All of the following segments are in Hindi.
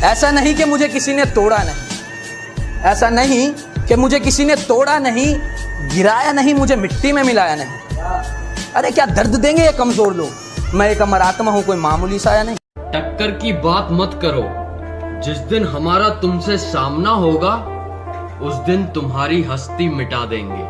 ऐसा नहीं कि मुझे किसी ने तोड़ा नहीं, ऐसा नहीं कि मुझे किसी ने तोड़ा नहीं, गिराया नहीं, मुझे मिट्टी में मिलाया नहीं। अरे क्या दर्द देंगे ये कमजोर लोग। मैं एक अमर आत्मा हूं, कोई मामूली साया नहीं। टक्कर की बात मत करो, जिस दिन हमारा तुमसे सामना होगा उस दिन तुम्हारी हस्ती मिटा देंगे।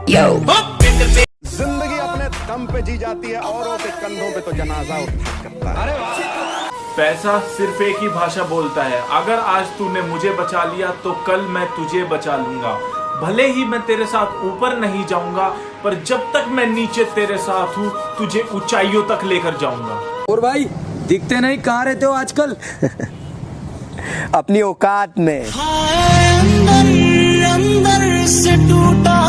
जिंदगी अपने दम पे जी जाती है, औरों के कंधों पे तो जनाजा उठा करता है। अरे वाह। पैसा सिर्फ एक ही भाषा बोलता है। अगर आज तूने मुझे बचा लिया तो कल मैं तुझे बचा लूंगा। भले ही मैं तेरे साथ ऊपर नहीं जाऊंगा, पर जब तक मैं नीचे तेरे साथ हूँ तुझे ऊंचाइयों तक लेकर जाऊंगा। और भाई दिखते नहीं, कहाँ रहते हो आजकल? अपनी औकात में। अंदर से टूटा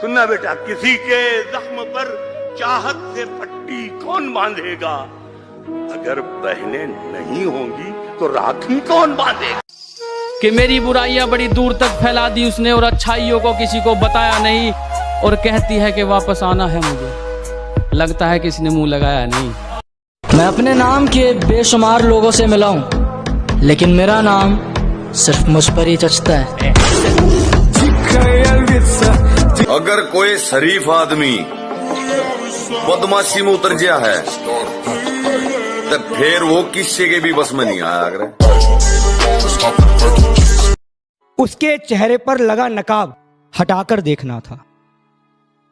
सुनना बेटा, किसी के जख्म पर चाहत से पट्टी कौन बांधेगा? अगर बहनें नहीं होंगी तो राखी कौन बांधेगा? कि मेरी बुराइयां बड़ी दूर तक फैला दी उसने और अच्छाइयों को किसी को बताया नहीं, और कहती है कि वापस आना है मुझे, लगता है किसी ने मुंह लगाया नहीं। मैं अपने नाम के बेशुमार लोगों से मिला हूँ, लेकिन मेरा नाम सिर्फ मुझ पर ही जचता है। अगर कोई शरीफ आदमी बदमाशी में उतर गया है तो फिर वो किसी के भी बस में नहीं आया। उसके चेहरे पर लगा नकाब हटाकर देखना था,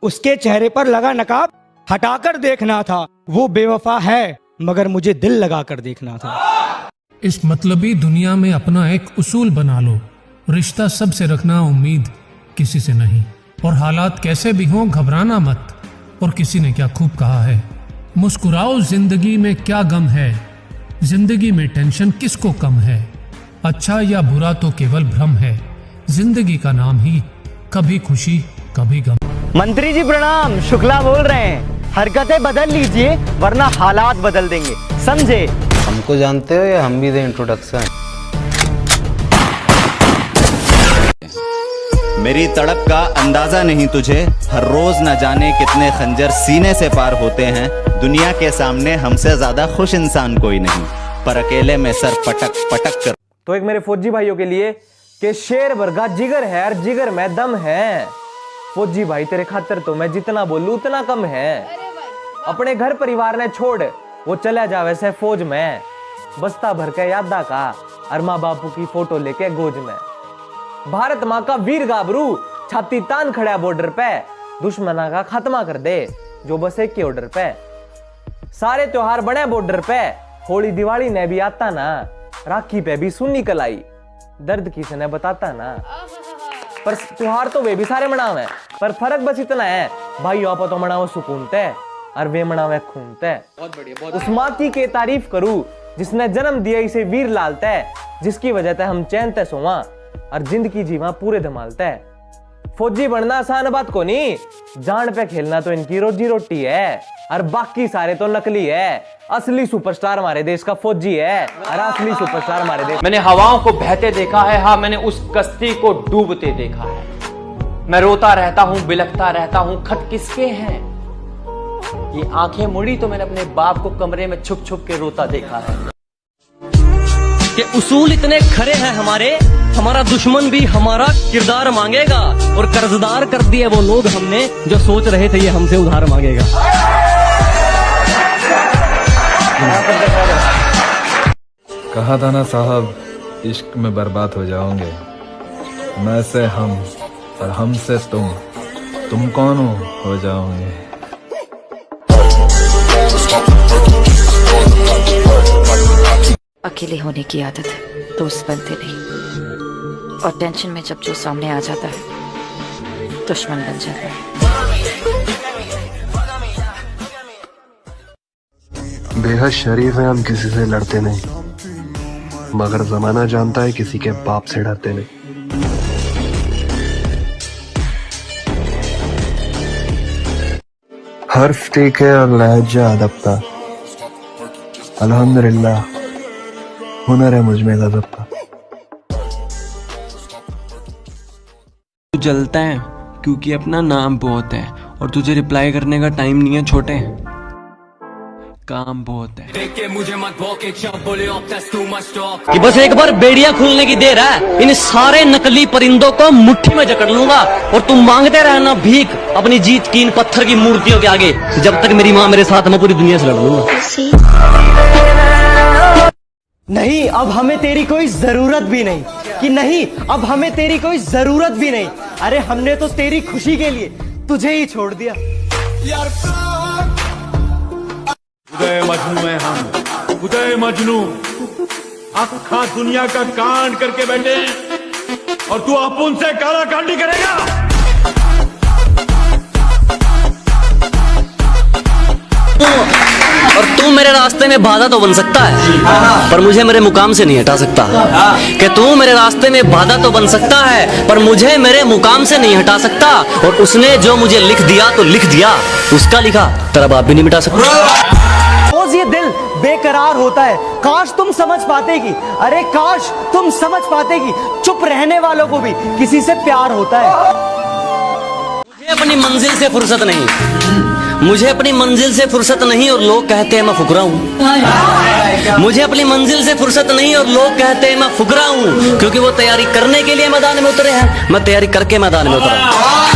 उसके चेहरे पर लगा नकाब हटाकर देखना था। वो बेवफा है मगर मुझे दिल लगाकर देखना था। इस मतलबी दुनिया में अपना एक उसूल बना लो, रिश्ता सबसे रखना, उम्मीद किसी से नहीं। और हालात कैसे भी हों घबराना मत। और किसी ने क्या खूब कहा है, मुस्कुराओ जिंदगी में क्या गम है, जिंदगी में टेंशन किसको कम है। अच्छा या बुरा तो केवल भ्रम है, जिंदगी का नाम ही कभी खुशी कभी गम। मंत्री जी प्रणाम, शुक्ला बोल रहे हैं। हरकतें बदल लीजिए वरना हालात बदल देंगे, समझे? हमको जानते हो या हम भी दें इंट्रोडक्शन? मेरी तड़प का अंदाजा नहीं तुझे, हर रोज न जाने कितने खंजर सीने से पार होते हैं। दुनिया के सामने हमसे ज्यादा खुश इंसान कोई नहीं, पर अकेले में सर पटक पटक कर। तो एक मेरे फौजी भाइयों के लिए कि शेर वर्गा जिगर है और जिगर में दम है। फौजी भाई तेरे खातिर तो मैं जितना बोलूं उतना कम है। अपने घर परिवार ने छोड़ वो चला जावे से फौज में, बस्ता भर के यादा का और माँ बापू की फोटो लेके गोज में। भारत माँ का वीर गाबरू छाती तान खड़ा बॉर्डर पे, दुश्मना का खात्मा कर दे जो बस एक के ऑर्डर पे। सारे त्योहार बने बॉर्डर पे, होली दिवाली ने भी आता ना, राखी पे भी सुन्नी कलाई, दर्द किसने बताता ना। पर त्योहार तो वे भी सारे मनावे, पर फर्क बस इतना है, भाई आपा तो मनाओ सुकून ते और वे मनावे खून ते। उस माँ की के तारीफ करूं जिसने जन्म दिया इसे वीर लाल ते, जिसकी वजह से हम चैन ते सोवा और जिंदगी जीवा पूरे धमालते है। फौजी बनना आसान बात को नहीं, जान पे खेलना तो इनकी रोजी रोटी है, और बाकी सारे तो नकली है। असली सुपरस्टार हमारे देश का फौजी है, और असली सुपरस्टार हमारे देश। मैंने हवाओं को बहते देखा है, हाँ मैंने उस कश्ती को डूबते देखा है। मैं रोता रहता हूँ, बिलखता रहता हूँ, खत किसके हैं? ये आंखें मुड़ी तो मैंने अपने बाप को कमरे में छुप छुप के रोता देखा है। कि उसूल इतने खरे हैं हमारे, हमारा दुश्मन भी हमारा किरदार मांगेगा, और कर्जदार कर दिए वो लोग हमने जो सोच रहे थे ये हमसे उधार मांगेगा। कहा था ना साहब, इश्क में बर्बाद हो जाओगे। मैं से हम और हम से तुम कौन हो जाओगे। अकेले होने की आदत है, दोस्त बनते नहीं, और टेंशन में जब जो सामने आ जाता है दुश्मन बन जाता है। बेहद शरीफ है, हम किसी से लड़ते नहीं, मगर जमाना जानता है किसी के बाप से डरते नहीं। हर्फ ठीक है और लहजा अदब का, अल्हम्दुलिल्लाह हुनर है मुझ में गजब का। तू जलता है क्योंकि अपना नाम बहुत है और तुझे रिप्लाई करने का टाइम नहीं है छोटे। काम बहुत है। कि बस एक बार बेड़िया खुलने की देर है, इन सारे नकली परिंदों को मुट्ठी में जकड़ लूंगा और तुम मांगते रहना भीख अपनी जीत की इन पत्थर की मूर्तियों के आगे। जब तक मेरी माँ मेरे साथ, मैं पूरी दुनिया से लड़ लूंगा। नहीं, अब हमें तेरी कोई जरूरत भी नहीं। कि नहीं, अब हमें तेरी कोई जरूरत भी नहीं। अरे हमने तो तेरी खुशी के लिए तुझे ही छोड़ दिया। उदय मजनू है हम, उदय मजनू अखा दुनिया का कांड करके बैठे हैं और तू अपुन से काला कांडी करेगा। और तू मेरे रास्ते में बाधा तो बन सकता है, पर मुझे मेरे मुकाम से नहीं हटा सकता। कि तू मेरे रास्ते में बाधा तो बन सकता है, पर मुझे मेरे मुकाम से नहीं हटा सकता। और उसने जो मुझे लिख दिया तो लिख दिया, उसका लिखा तेरा बाप भी नहीं मिटा सकता। रोज ये दिल बेकरार होता है, काश तुम समझ पाते कि, अरे काश तुम समझ पाते कि चुप रहने वालों को भी किसी से प्यार होता है। मुझे अपनी मंजिल से फुर्सत नहीं, मुझे अपनी मंजिल से फुर्सत नहीं और लोग कहते हैं मैं फुकरा हूँ। मुझे अपनी मंजिल से फुर्सत नहीं और लोग कहते हैं मैं फुकरा हूँ, क्योंकि वो तैयारी करने के लिए मैदान में उतरे हैं, मैं तैयारी करके मैदान में उतरा हूँ।